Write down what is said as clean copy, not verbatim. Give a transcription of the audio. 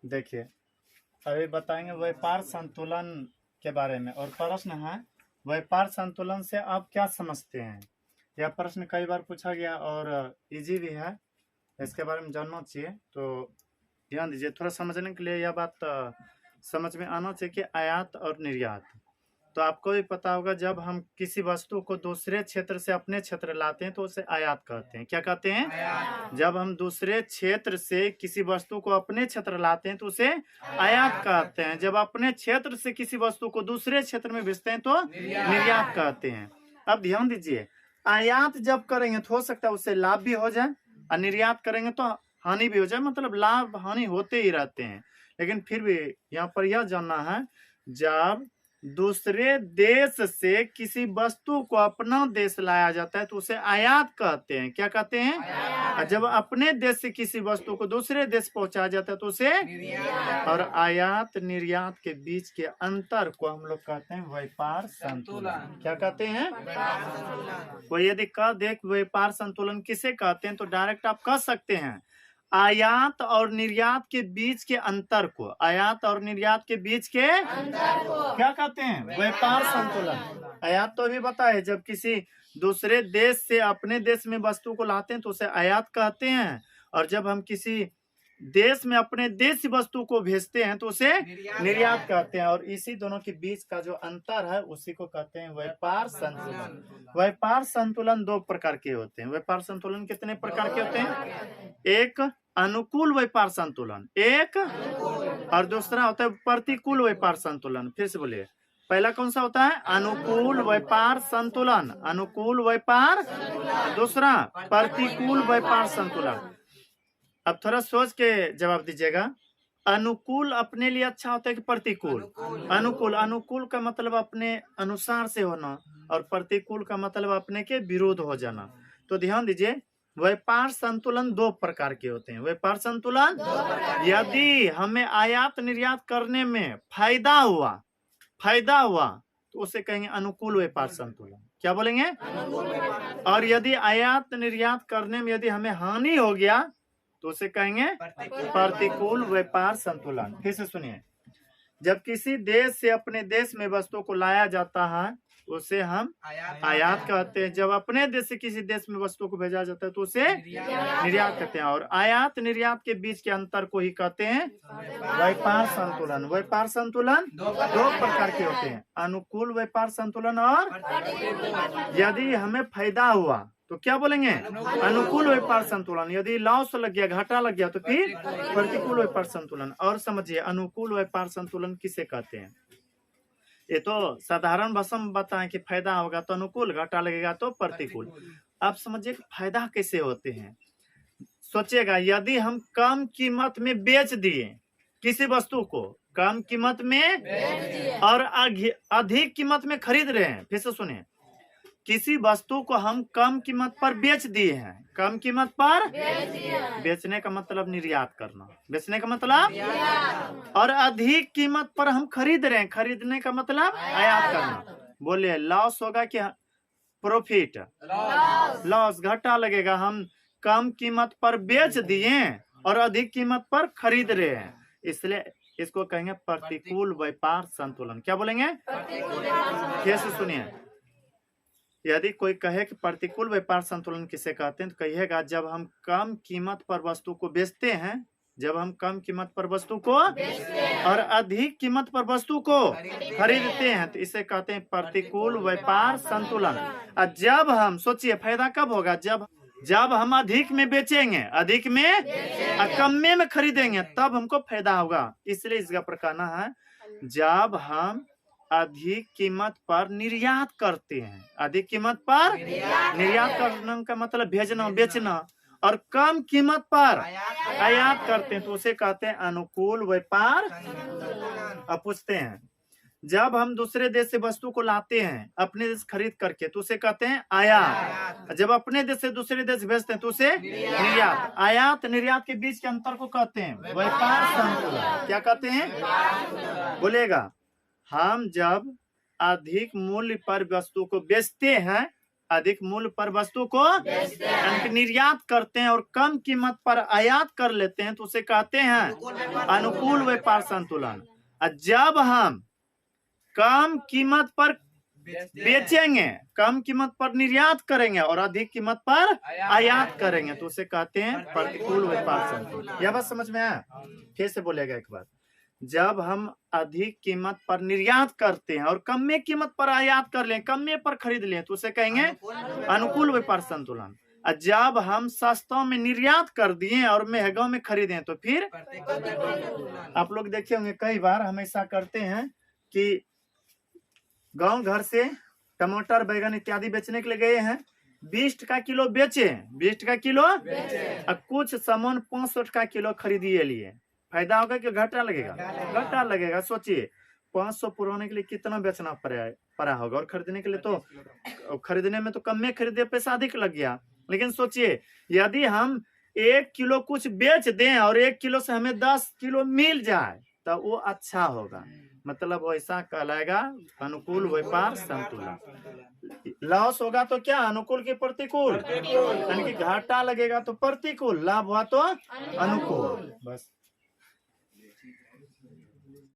देखिए, अभी बताएंगे व्यापार संतुलन के बारे में। और प्रश्न है, व्यापार संतुलन से आप क्या समझते हैं? यह प्रश्न कई बार पूछा गया और इजी भी है, इसके बारे में जानना चाहिए। तो ध्यान दीजिए, थोड़ा समझने के लिए यह बात समझ में आना चाहिए कि आयात और निर्यात। तो आपको भी पता होगा, जब हम किसी वस्तु को दूसरे क्षेत्र से अपने क्षेत्र लाते हैं तो उसे आयात कहते हैं। क्या कहते हैं? आयात। जब हम दूसरे क्षेत्र से किसी वस्तु को अपने क्षेत्र लाते हैं तो उसे आयात कहते हैं। जब अपने क्षेत्र से किसी वस्तु को दूसरे क्षेत्र में भेजते हैं तो निर्यात कहते हैं। अब ध्यान दीजिए, आयात जब करेंगे तो हो सकता है उससे लाभ भी हो जाए, और निर्यात करेंगे तो हानि भी हो जाए। मतलब लाभ हानि होते ही रहते हैं। लेकिन फिर भी यहाँ पर यह जानना है, जब दूसरे देश से किसी वस्तु को अपना देश लाया जाता है तो उसे आयात कहते हैं। क्या कहते हैं? आयात। जब अपने देश से किसी वस्तु को दूसरे देश पहुंचाया जाता है तो उसे निर्यात। और आयात निर्यात के बीच के अंतर को हम लोग कहते हैं व्यापार संतुलन। क्या कहते हैं? वो यदि कह दे व्यापार संतुलन किसे कहते हैं तो डायरेक्ट आप कह सकते हैं आयात और निर्यात के बीच के अंतर को। आयात और निर्यात के बीच के अंतर को क्या कहते हैं? व्यापार संतुलन। आयात तो अभी बताए, जब किसी दूसरे देश से अपने देश में वस्तु को लाते हैं तो उसे आयात कहते हैं। और जब हम किसी देश में अपने देश वस्तु को भेजते हैं तो उसे निर्यात कहते हैं। और इसी दोनों के बीच का जो अंतर है उसी को कहते हैं व्यापार संतुलन। व्यापार संतुलन दो प्रकार के होते हैं। व्यापार संतुलन कितने प्रकार के होते हैं? एक अनुकूल व्यापार संतुलन, एक और दूसरा होता है प्रतिकूल व्यापार संतुलन। फिर से बोलिए, पहला कौन सा होता है? अनुकूल व्यापार संतुलन, अनुकूल व्यापार। दूसरा प्रतिकूल व्यापार संतुलन। अब थोड़ा सोच के जवाब दीजिएगा, अनुकूल अपने लिए अच्छा होता है कि प्रतिकूल? अनुकूल। अनुकूल का मतलब अपने अनुसार से होना, और प्रतिकूल का मतलब अपने के विरोध हो जाना। तो ध्यान दीजिए, व्यापार संतुलन दो प्रकार के होते हैं। व्यापार संतुलन, यदि हमें आयात निर्यात करने में फायदा हुआ तो उसे कहेंगे अनुकूल व्यापार संतुलन। क्या बोलेंगे? और यदि आयात निर्यात करने में यदि हमें हानि हो गया तो उसे कहेंगे प्रतिकूल व्यापार संतुलन। फिर से सुनिए, जब किसी देश से अपने देश में वस्तु को लाया जाता है उसे हम आयात कहते हैं। जब अपने देश से किसी देश में वस्तु को भेजा जाता है तो उसे निर्यात कहते हैं। और आयात निर्यात के बीच के अंतर को ही कहते हैं व्यापार संतुलन। व्यापार संतुलन दो प्रकार के होते हैं, अनुकूल व्यापार संतुलन और यदि हमें फायदा हुआ तो क्या बोलेंगे? अनुकूल व्यापार संतुलन। यदि लॉस लग गया, घाटा लग गया तो फिर प्रतिकूल व्यापार संतुलन। और समझिए, अनुकूल व्यापार संतुलन किसे कहते हैं? ये तो साधारण भाषा में बताएं कि फायदा होगा तो अनुकूल, घाटा लगेगा तो प्रतिकूल। अब समझिए फायदा कैसे होते हैं। सोचिएगा, यदि हम कम कीमत में बेच दिए किसी वस्तु को, कम कीमत में और अधिक कीमत में खरीद रहे हैं। फिर से सुनिए, किसी वस्तु को हम कम कीमत पर बेच दिए हैं, कम कीमत पर बेचने का मतलब निर्यात करना, बेचने का मतलब, और अधिक कीमत पर हम खरीद रहे हैं, खरीदने का मतलब आयात करना। बोलिए, लॉस होगा कि प्रॉफिट? लॉस, घाटा लगेगा। हम कम कीमत पर बेच दिए और अधिक कीमत पर खरीद रहे हैं, इसलिए इसको कहेंगे प्रतिकूल व्यापार संतुलन। क्या बोलेंगे? फिर से सुनिए, यदि कोई कहे कि प्रतिकूल व्यापार संतुलन किसे कहते हैं तो कहिएगा, जब हम कम कीमत पर वस्तु को बेचते हैं, जब हम कम कीमत पर वस्तु को और अधिक कीमत पर वस्तु को खरीदते हैं तो इसे कहते हैं प्रतिकूल व्यापार संतुलन। और जब हम, सोचिए फायदा कब होगा? जब हम अधिक में बेचेंगे, अधिक में और कम में खरीदेंगे, तब हमको फायदा होगा। इसलिए इसका कहना है, जब हम अधिक कीमत पर निर्यात करते हैं, अधिक कीमत पर निर्यात करने का मतलब भेजना, बेचना, और कम कीमत पर आयात करते हैं तो उसे कहते हैं अनुकूल व्यापार। अब पूछते हैं, जब हम दूसरे देश से वस्तु को लाते हैं अपने देश खरीद करके तो उसे कहते हैं आयात। जब अपने देश से दूसरे देश भेजते हैं तो उसे निर्यात। आयात निर्यात के बीच के अंतर को कहते हैं व्यापार संतुलन। क्या कहते हैं? बोलेगा, हम जब अधिक मूल्य पर वस्तु को बेचते हैं अधिक मूल्य पर वस्तु को यानी कि निर्यात करते हैं और कम कीमत पर आयात कर लेते हैं तो उसे कहते हैं अनुकूल व्यापार संतुलन। और जब हम कम कीमत पर बेचेंगे, कम कीमत पर निर्यात करेंगे और अधिक कीमत पर आयात करेंगे तो उसे कहते हैं प्रतिकूल व्यापार संतुलन। यह बात समझ में आया? फिर से बोलेगा एक बार। जब हम अधिक कीमत पर निर्यात करते हैं और कम में कीमत पर आयात कर लें, कम में पर खरीद लें तो उसे कहेंगे अनुकूल व्यापार संतुलन। और जब हम सस्तों में निर्यात कर दिए और महंगों में खरीदें तो फिर आप लोग देखे होंगे कई बार हम ऐसा करते हैं कि गांव घर से टमाटर बैगन इत्यादि बेचने के लिए गए हैं, 20 टका किलो बेचे, 20 टका किलो और कुछ सामान 500 टका किलो खरीदिए लिए, फायदा होगा कि घाटा लगेगा? घाटा लगेगा। सोचिए 500 पुराने के लिए कितना बेचना पड़ा होगा और खरीदने के लिए तो खरीदने में तो कम में खरीदे, पैसा अधिक लग गया। लेकिन सोचिए यदि हम 1 किलो कुछ बेच दें और 1 किलो से हमें 10 किलो मिल जाए तो वो अच्छा होगा, मतलब वैसा कहलाएगा अनुकूल व्यापार संतुलन। लॉस होगा तो क्या? अनुकूल के प्रतिकूल, यानी कि घाटा लगेगा तो प्रतिकूल, लाभ हुआ तो अनुकूल। बस।